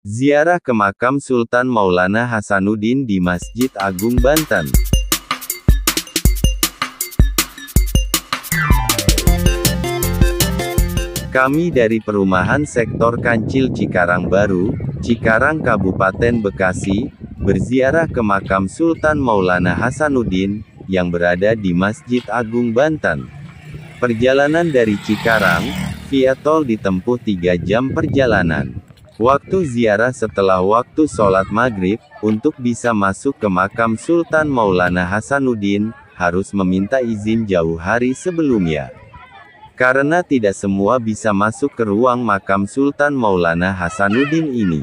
Ziarah ke makam Sultan Maulana Hasanuddin di Masjid Agung Banten. Kami dari Perumahan Sektor Kancil Cikarang Baru, Cikarang Kabupaten Bekasi, berziarah ke makam Sultan Maulana Hasanuddin, yang berada di Masjid Agung Banten. Perjalanan dari Cikarang, via tol ditempuh 3 jam perjalanan. Waktu ziarah setelah waktu sholat maghrib, untuk bisa masuk ke makam Sultan Maulana Hasanuddin, harus meminta izin jauh hari sebelumnya. Karena tidak semua bisa masuk ke ruang makam Sultan Maulana Hasanuddin ini.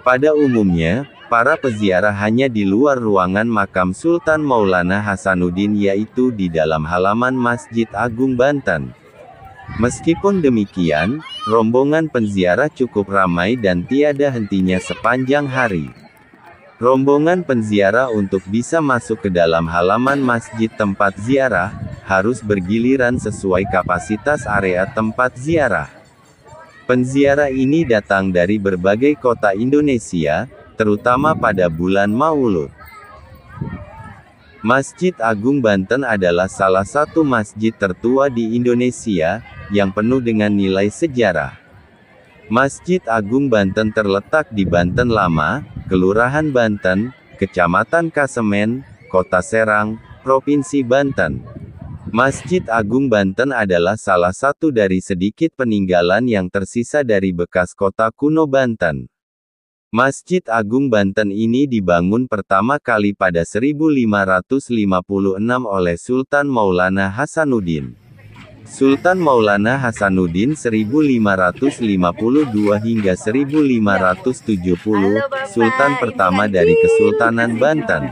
Pada umumnya, para peziarah hanya di luar ruangan makam Sultan Maulana Hasanuddin, yaitu di dalam halaman Masjid Agung Banten. Meskipun demikian, rombongan penziarah cukup ramai dan tiada hentinya sepanjang hari. Rombongan penziarah untuk bisa masuk ke dalam halaman masjid tempat ziarah, harus bergiliran sesuai kapasitas area tempat ziarah. Penziarah ini datang dari berbagai kota Indonesia, terutama pada bulan Maulud. Masjid Agung Banten adalah salah satu masjid tertua di Indonesia, yang penuh dengan nilai sejarah. Masjid Agung Banten terletak di Banten Lama, Kelurahan Banten, Kecamatan Kasemen, Kota Serang, Provinsi Banten. Masjid Agung Banten adalah salah satu dari sedikit peninggalan yang tersisa dari bekas kota kuno Banten. Masjid Agung Banten ini dibangun pertama kali pada 1556 oleh Sultan Maulana Hasanuddin. Sultan Maulana Hasanuddin 1552 hingga 1570, Sultan pertama dari Kesultanan Banten.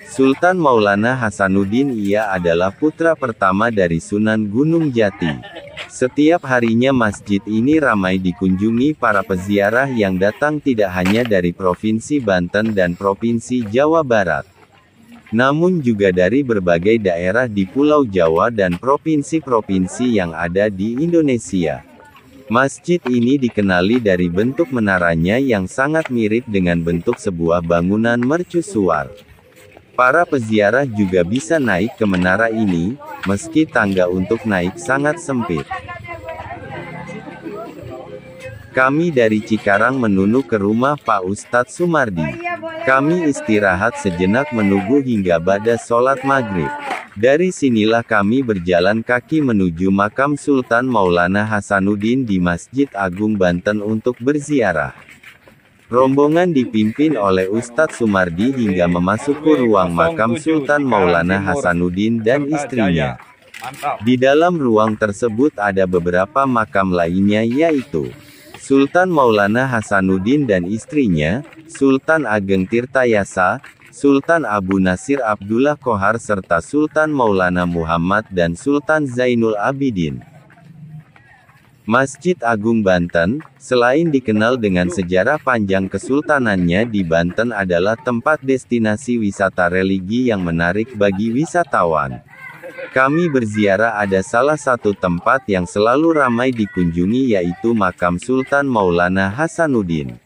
Sultan Maulana Hasanuddin ia adalah putra pertama dari Sunan Gunung Jati. Setiap harinya masjid ini ramai dikunjungi para peziarah yang datang tidak hanya dari Provinsi Banten dan Provinsi Jawa Barat, namun juga dari berbagai daerah di Pulau Jawa dan provinsi-provinsi yang ada di Indonesia. Masjid ini dikenali dari bentuk menaranya yang sangat mirip dengan bentuk sebuah bangunan mercusuar. Para peziarah juga bisa naik ke menara ini, meski tangga untuk naik sangat sempit. Kami dari Cikarang menunu ke rumah Pak Ustadz Sumardi. Kami istirahat sejenak menunggu hingga ba'da sholat maghrib. Dari sinilah kami berjalan kaki menuju makam Sultan Maulana Hasanuddin di Masjid Agung Banten untuk berziarah. Rombongan dipimpin oleh Ustadz Sumardi hingga memasuki ruang makam Sultan Maulana Hasanuddin dan istrinya. Di dalam ruang tersebut ada beberapa makam lainnya, yaitu Sultan Maulana Hasanuddin dan istrinya, Sultan Ageng Tirtayasa, Sultan Abu Nasir Abdullah Kohar serta Sultan Maulana Muhammad dan Sultan Zainul Abidin. Masjid Agung Banten, selain dikenal dengan sejarah panjang kesultanannya di Banten, adalah tempat destinasi wisata religi yang menarik bagi wisatawan. Kami berziarah ada salah satu tempat yang selalu ramai dikunjungi, yaitu makam Sultan Maulana Hasanuddin.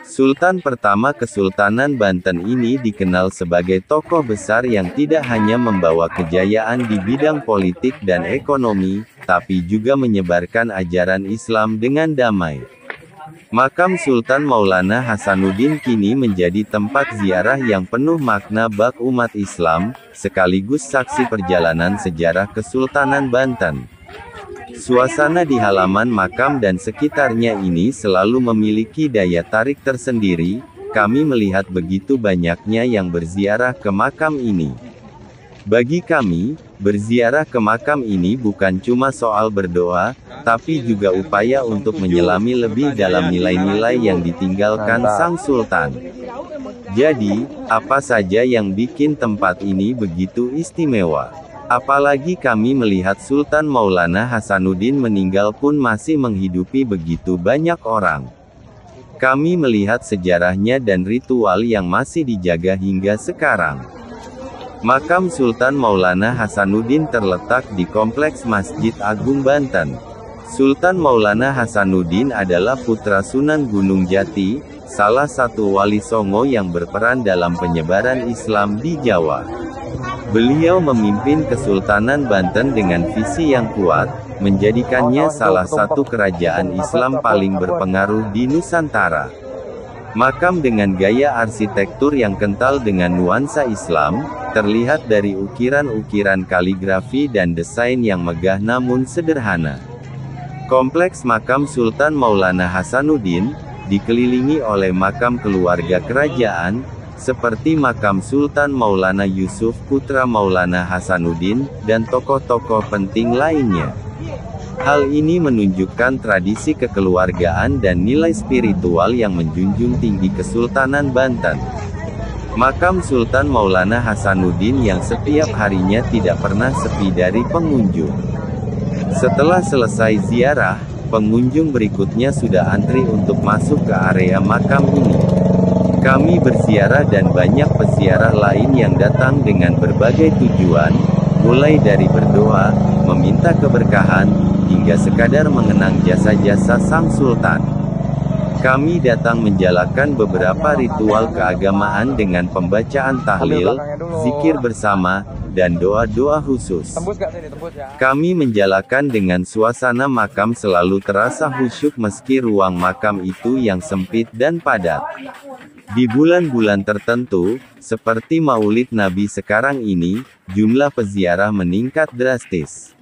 Sultan pertama Kesultanan Banten ini dikenal sebagai tokoh besar yang tidak hanya membawa kejayaan di bidang politik dan ekonomi, tapi juga menyebarkan ajaran Islam dengan damai. Makam Sultan Maulana Hasanuddin kini menjadi tempat ziarah yang penuh makna bagi umat Islam, sekaligus saksi perjalanan sejarah Kesultanan Banten. Suasana di halaman makam dan sekitarnya ini selalu memiliki daya tarik tersendiri. Kami melihat begitu banyaknya yang berziarah ke makam ini. Bagi kami, berziarah ke makam ini bukan cuma soal berdoa, tapi juga upaya untuk menyelami lebih dalam nilai-nilai yang ditinggalkan Sang Sultan. Jadi, apa saja yang bikin tempat ini begitu istimewa? Apalagi kami melihat Sultan Maulana Hasanuddin meninggal pun masih menghidupi begitu banyak orang. Kami melihat sejarahnya dan ritual yang masih dijaga hingga sekarang. Makam Sultan Maulana Hasanuddin terletak di Kompleks Masjid Agung Banten. Sultan Maulana Hasanuddin adalah putra Sunan Gunung Jati, salah satu wali Songo yang berperan dalam penyebaran Islam di Jawa. Beliau memimpin Kesultanan Banten dengan visi yang kuat, menjadikannya salah satu kerajaan Islam paling berpengaruh di Nusantara. Makam dengan gaya arsitektur yang kental dengan nuansa Islam, terlihat dari ukiran-ukiran kaligrafi dan desain yang megah namun sederhana. Kompleks makam Sultan Maulana Hasanuddin, dikelilingi oleh makam keluarga kerajaan, seperti makam Sultan Maulana Yusuf putra Maulana Hasanuddin, dan tokoh-tokoh penting lainnya. Hal ini menunjukkan tradisi kekeluargaan dan nilai spiritual yang menjunjung tinggi Kesultanan Banten. Makam Sultan Maulana Hasanuddin yang setiap harinya tidak pernah sepi dari pengunjung. Setelah selesai ziarah, pengunjung berikutnya sudah antri untuk masuk ke area makam ini. Kami berziarah dan banyak peziarah lain yang datang dengan berbagai tujuan, mulai dari berdoa, meminta keberkahan, hingga sekadar mengenang jasa-jasa Sang Sultan. Kami datang menjalankan beberapa ritual keagamaan dengan pembacaan tahlil, zikir bersama, dan doa-doa khusus. Kami menjalankan dengan suasana makam selalu terasa khusyuk meski ruang makam itu yang sempit dan padat. Di bulan-bulan tertentu, seperti Maulid Nabi sekarang ini, jumlah peziarah meningkat drastis.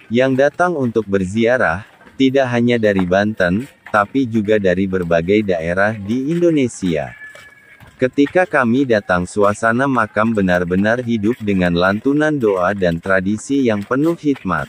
Yang datang untuk berziarah, tidak hanya dari Banten, tapi juga dari berbagai daerah di Indonesia. Ketika kami datang, suasana makam benar-benar hidup dengan lantunan doa dan tradisi yang penuh hikmat.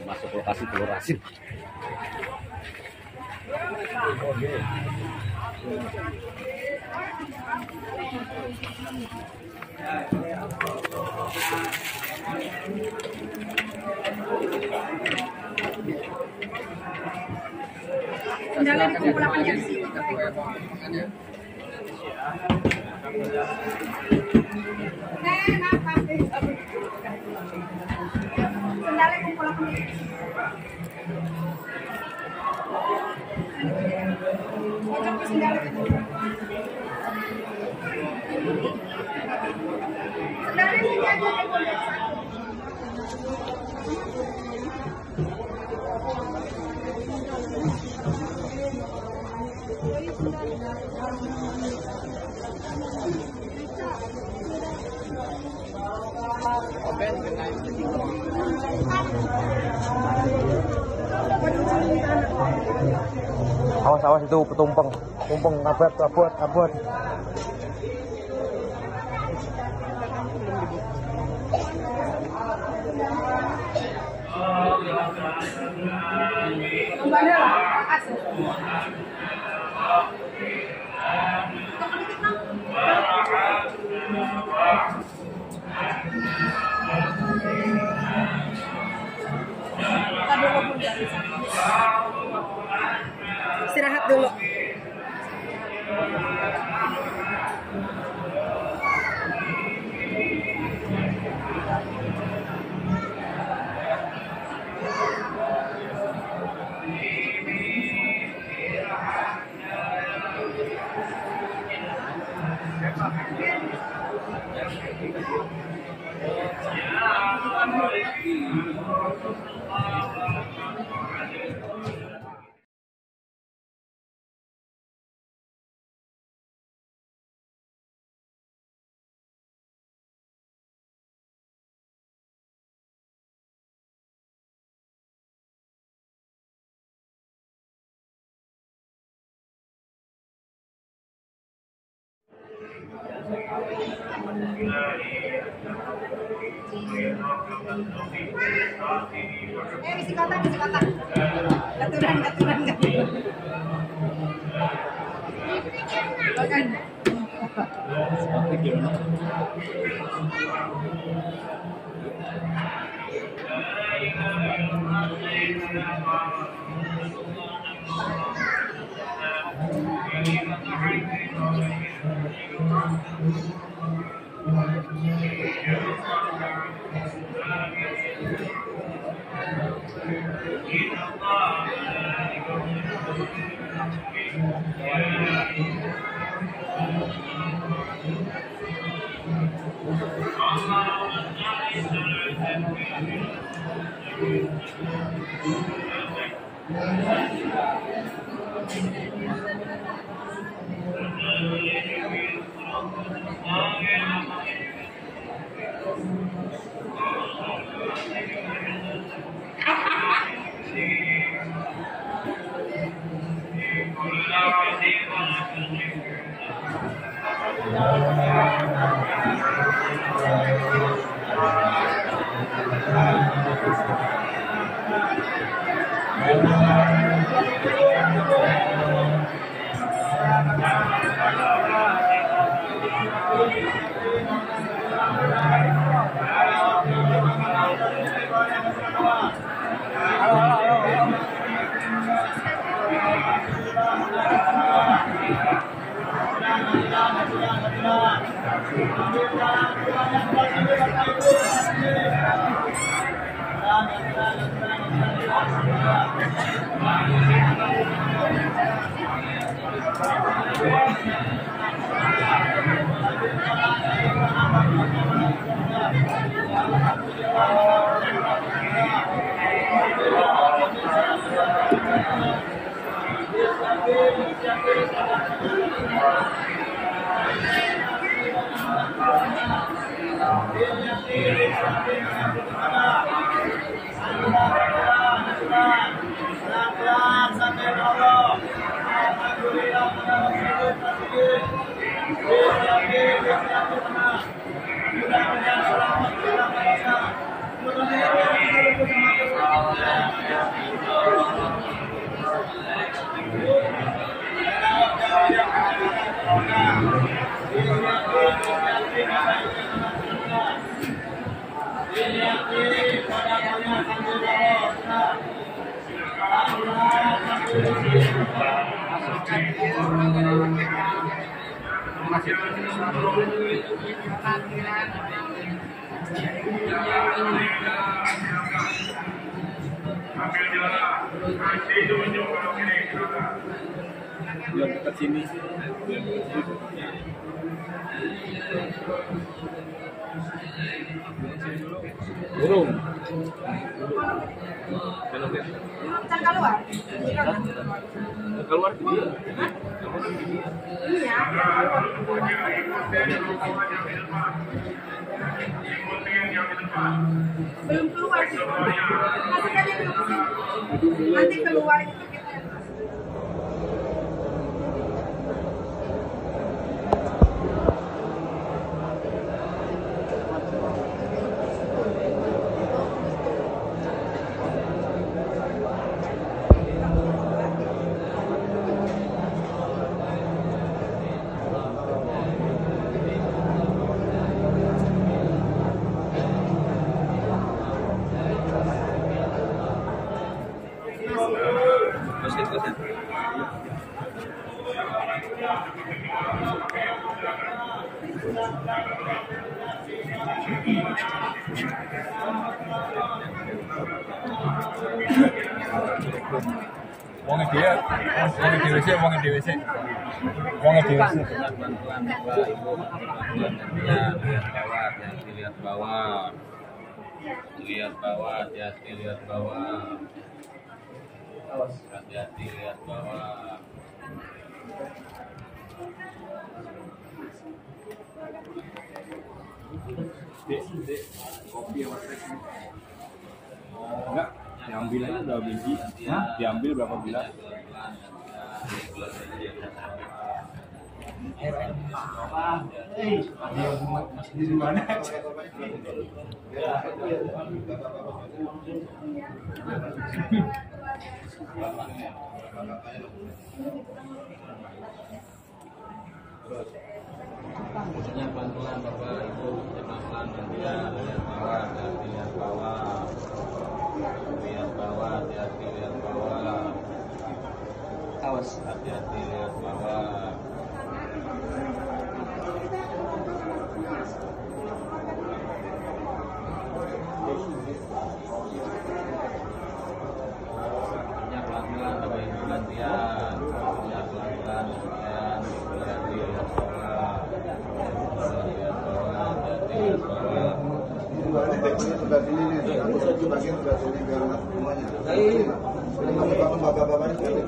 Masuk lokasi telur asin. Kendala dikumpulkan di situ. Kendala dikumpulkan di situ. Awas itu tumpeng abot. Istirahat dulu. Isi kotak, isi kotak. Gaturan, gaturan, gaturan. Makan. Biar dekat sini. Burung. Kita keluar. Keluar dia. Iya. Belum keluar sih. Masih aja dulu. Nanti keluar itu kita. Wonge dhewe, wonge dhewe sik, wonge dhewe sik. Wonge dhewe sik. Lihat bawah, lihat bawah, hati-hati lihat bawah, hati-hati lihat bawah. Kopi sama teh. Enggak, diambil aja berapa biji? Hah? Diambil berapa gelas? Masih di mana? Punya pelan Bapak Ibu, pelan dia lihat bawah, hati lihat bawah, lihat bawah, hati-hati lihat bawah, awas, hati-hati lihat bawah. Punya pelan-pelan Bapak Ibu gantian, punya pelan-pelan gantian, hati-hati lihat bawah. Sebelah sini nih, bagian sebelah sini biar anak semuanya. Ini kamu bapak-bapaknya sini,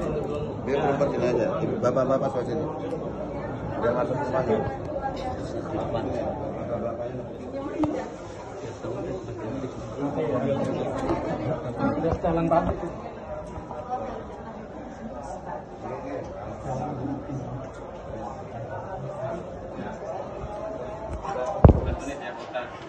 biar perempat sini aja. Bapak-bapak sebelah sini, biar masuk semuanya. Jalan tadi. Menit ya kita, menit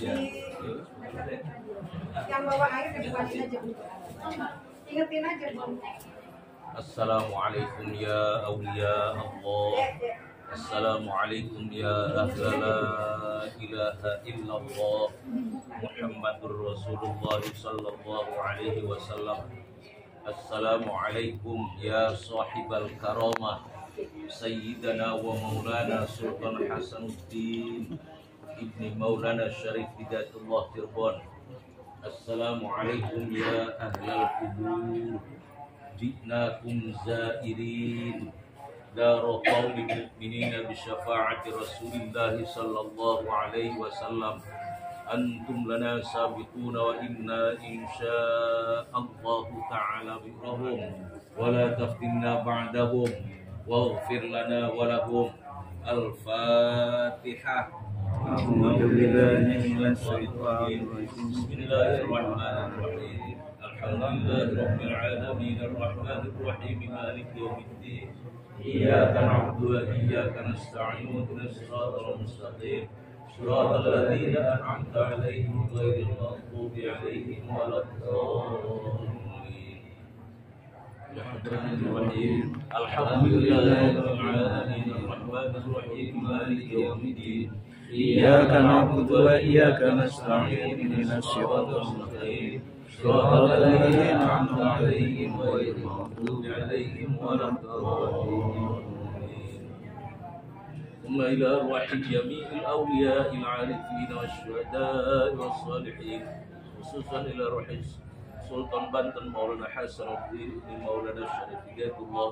ya. Yang bawa air ke depanin aja. Ingetin aja. Assalamualaikum ya awliya Allah. Assalamualaikum ya ahla la ilaha illallah Muhammadur Rasulullah sallallahu alaihi wasallam. Assalamualaikum ya sahibal karamah Sayyidana wa Maulana Sultan Hasanuddin Ibni Maulana Syarif Hidayatullah Cirebon. Assalamualaikum ya ahlal kubur, ji'nakum zairin daru qaumil mu'minina bi syafa'ati Rasulillah sallallahu alaihi wasallam. Antum lana sabiquna wa inna insya'allah ta'ala birahum wa la taftinna ba'dahum waghfir lana wa lahum. Al-Fatihah. Bismillahirrahmanirrahim. Alhamdulillahirabbil alamin arrahmanir rahim maliki yaumiddin. Iyyaka na'budu wa iyyaka nasta'in ihdinas siratal mustaqim siratal ladzina an'amta 'alaihim ghairil maghdubi 'alaihim waladdallin. Alhamdulillahirabbil alamin arrahmanir rahim maliki yaumiddin. Iyyaka na'budu wa iyyaka nasta'in ihdinas siratal mustaqim siratal ladzina an'amta 'alaihim ghairil maghdubi 'alaihim waladdallin. Thumma ila arwahi jami'il awliya'il 'arifin wasyuhada'i wassalihin, khususan ila arwahi Sultan Banten Maulana Hasanuddin Ibni Maulana Syarif Hidayatullah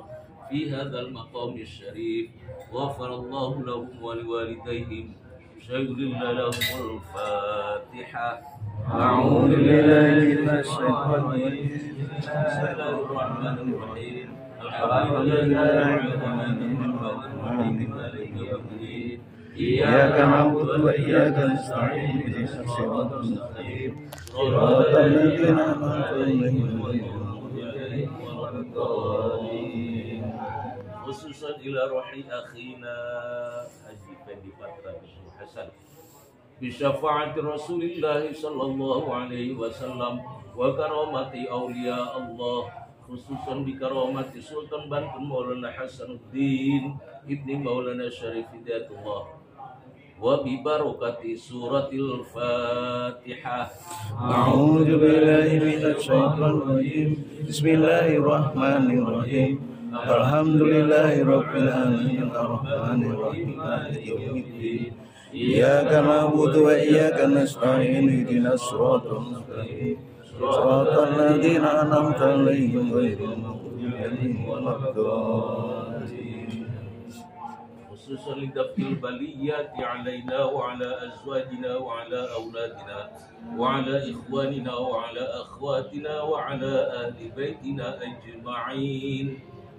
fi hadzal maqam syarif. Ghafarallahu lahum wa liwalidayhim. Syairillah lahumul Fatihah. A'udzu billahi minasy syaithanir rajim. Bismillahirrahmanirrahim. Alhamdulillahirabbil alamin arrahmanir rahim maliki yaumiddin. Iyyaka na'budu wa iyyaka nasta'in ihdinas siratal mustaqim siratal ladzina an'amta 'alaihim ghairil maghdubi 'alaihim waladdallin. Khususan ila ruhi akhina Haji Fendi Patra Hasan bi syafaati Rasulillah sallallahu alaihi wasallam wa karamati auliya Allah, khususan bi karamati Sultan Banten Maulana Hasanuddin Ibni Maulana Syarif Hidayatullah wa bi barakati suratil Fatihah. A'udzu billahi minasy syaithanir rajim. Bismillahirrahmanirrahim. Alhamdulillahirabbil alamin arrahmanir rahim maliki yaumiddin. Iyyaka na'budu wa iyyaka nasta'in ihdinas siratal mustaqim siratal ladzina an'amta 'alaihim ghairil maghdubi 'alaihim waladdallin. Khususan lidafil baliyati alaina wa ala azwajina wa ala auladina wa ala ikhwanina wa ala akhwatina wa ala ahli baitina ajma'in.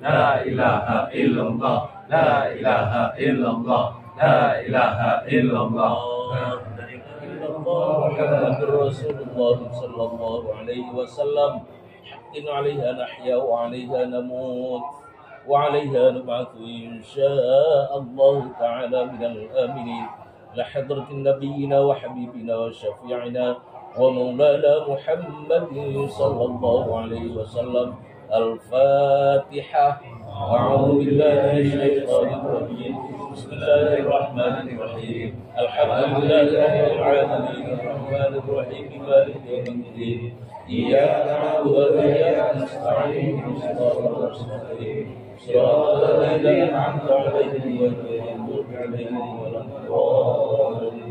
La ilaha illallah. La ilaha illallah. La ilaha illallah. محمد رسول الله صلى الله عليه وسلم إن عليها نحيا وعليها نموت وعليها نبعث إن شاء الله تعالى من الآمنين لحضرة نبينا وحبيبنا وشفيعنا ومولانا محمد صلى الله عليه وسلم. الفاتحة. أعوذ بالله من الشيطان الرجيم. بسم الله الرحمن الرحيم. الحمد لله رب العالمين الرحمن الرحيم مالك يوم الدين إياك نعبد وإياك نستعين صراط المستقيم صراط الذين أنعمت عليهم غير المغضوب عليهم ولا الضالين.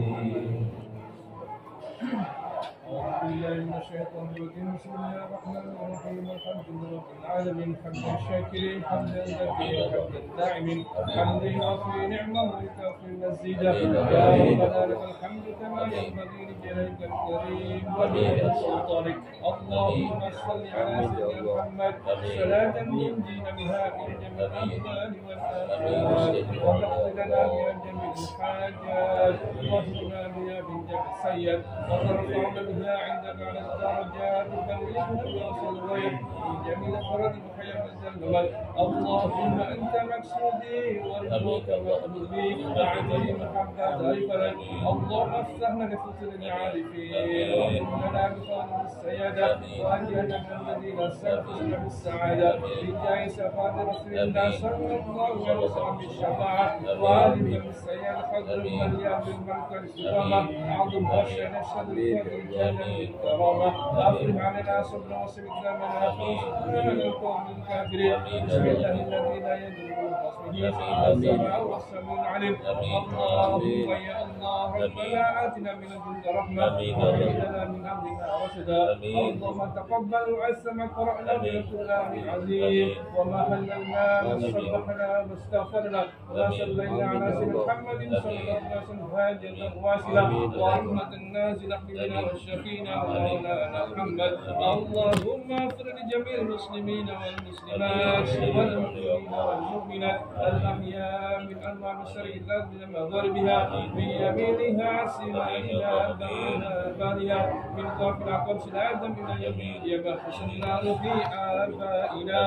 أعوذ بالله من الشيطان الرجيم. بسم الله الرحمن الرحيم. الحمد لله رب العالمين حمدا شاكرين حمدا ذاكرين حمدا داعمين حمدا يعطي نعمه ويكافئ مزيدا. يا ربنا لك الحمد كما ينبغي لجلالك الكريم وجلال سلطانك. اللهم صل على سيدنا محمد صلاة ينجينا بها من جميع الأهوال والآفات وتقضي لنا بها جميع الحاجات واهدنا بها من جميع السيئات وترفعنا بها عندك على الدرجات وبلغنا بأصل الغيب في جميع الفرد وحياة الزلمات. اللهم أنت مقصودي وارجوك وأمري أعطني محبة دائما. اللهم افتح لنا فتور العارفين وكلنا بفضل السيادة وأجعلنا من الذين سبقوا بالسعادة بجاه شفاعة رسول الله صلى الله عليه وسلم بالشفاعة وآله بالسيادة قدر من يهدي الملك الاستقامة أعظم بشر نشهد الفضل الكرامة. أفرغ علينا صبرا وسبقنا من أخوصنا القوم الكافرين. بسم الله الذي لا يدعو باسمه السماء والسميع العليم. اللهم يا الله ربنا آتنا من لدنك رحمة وهب لنا من أمرنا رشدا. اللهم تقبل وعز ما قرأنا من القرآن العظيم وما حللنا وصبحنا واستغفرنا وما صلينا على سيدنا محمد صلى الله عليه وسلم هادية واصلة ورحمة نازلة بنا والشفينا مولانا محمد. اللهم اغفر لجميع المسلمين والمسلمات والمؤمنين والمؤمنات الأحياء من أنواع مشارق الأرض ومغاربها من يمينها شمالها بينها بانها من طرف العقب آدم إلى يمين يما حسنا في آبائنا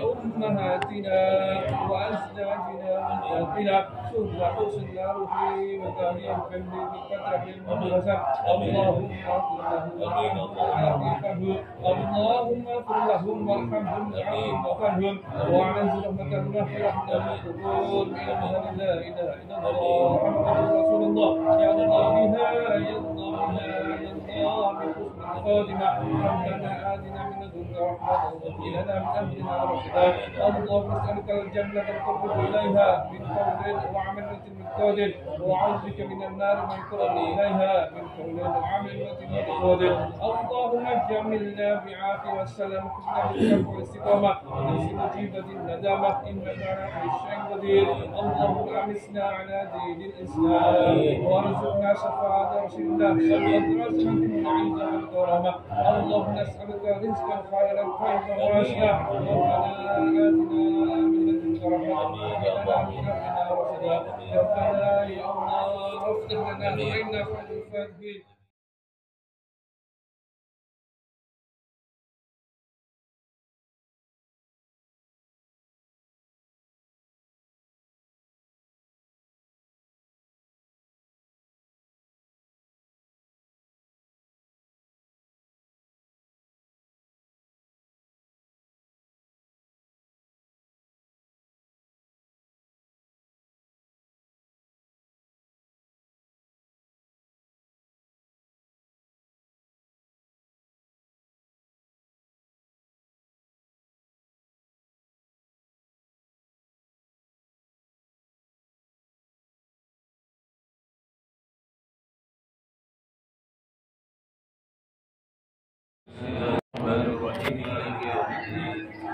وأمهاتنا وأزواجنا وأولادنا ثم حسنا في مكانهم في الفترة المدرسة. اللهم اغفر لهم وارحمهم وعافهم وأعز رحمة المغفرة من القبور بأنها لا إله إلا الله محمد رسول الله. يا الله بها يا الله يا الله بحسن الخاتمة. ربنا آتنا من لدنك رحمة وهب لنا من أمرنا رشدا. اللهم نسألك الجنة القرب إليها من قول وعمل قادر وأعوذ بك من النار من قرب إليها من قول وعمل قادر. اللهم جملنا بعافية والسلام حسنا بالشرف والاستقامة وليس مجيبة الندامة إنك على كل شيء قدير. اللهم أمسنا على دين الإسلام وارزقنا شفاعة رسول الله وارزقنا من عند الكرامة. اللهم نسألك رزقا خيرا خيرا واسعا. ربنا آتنا من لدنك رحمة وهب لنا من أمرنا رشدا. ربنا يا الله افتح لنا وإنا خير الفاتحين.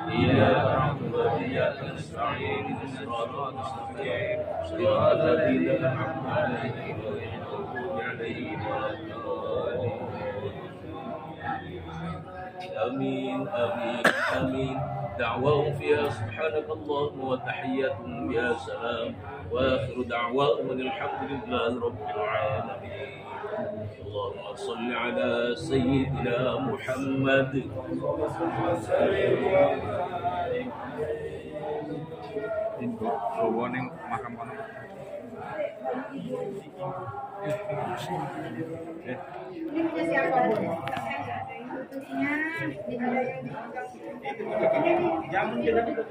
إياك نعبد وإياك نستعين اهدنا الصراط المستقيم صراط الذين أنعمت عليهم غير المغضوب عليهم ولا الضالين. آمين آمين آمين. دعواهم فيها سبحانك اللهم وتحياتهم فيها سلام وآخر دعواهم أن الحمد لله رب العالمين. اللهم صل على سيدنا محمد. Ini punya siapa? Tutupnya Jamun kita tutup.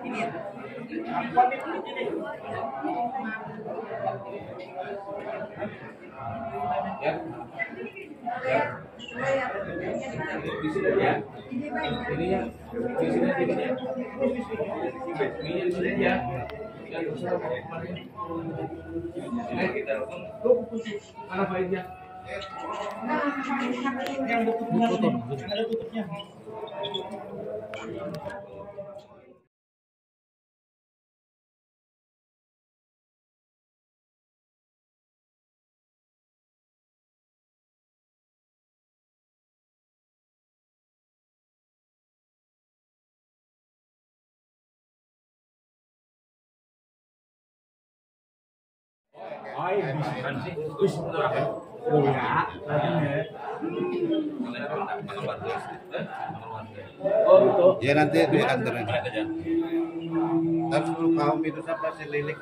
Ini ya. Aku ambil kulitnya deh. Ya. Ya. Di sini ya. Ini ya. Di sini ya. Ini di sini ya. Yang besar kemarin. Ini kita tutup mana faedahnya? Yang tutupnya. Ada tutupnya. Ya nanti diantar aja. Tapi dulu kaum itu sampai selilik.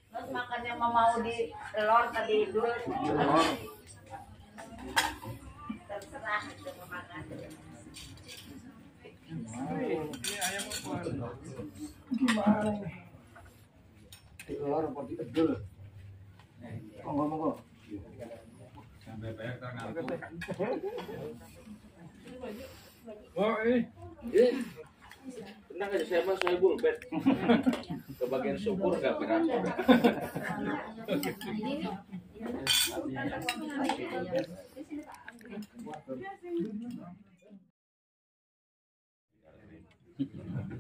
Terus makannya mau di telur tadi dulu. Terserah itu makan. Ini ayam apa? Gimana nih? Telur apa di edel? Monggo. Sampai bayar tak ngantuk. Oh, ini. Tenang aja, saya mah saya bulbet. Kebagian syukur nggak berasa. Ini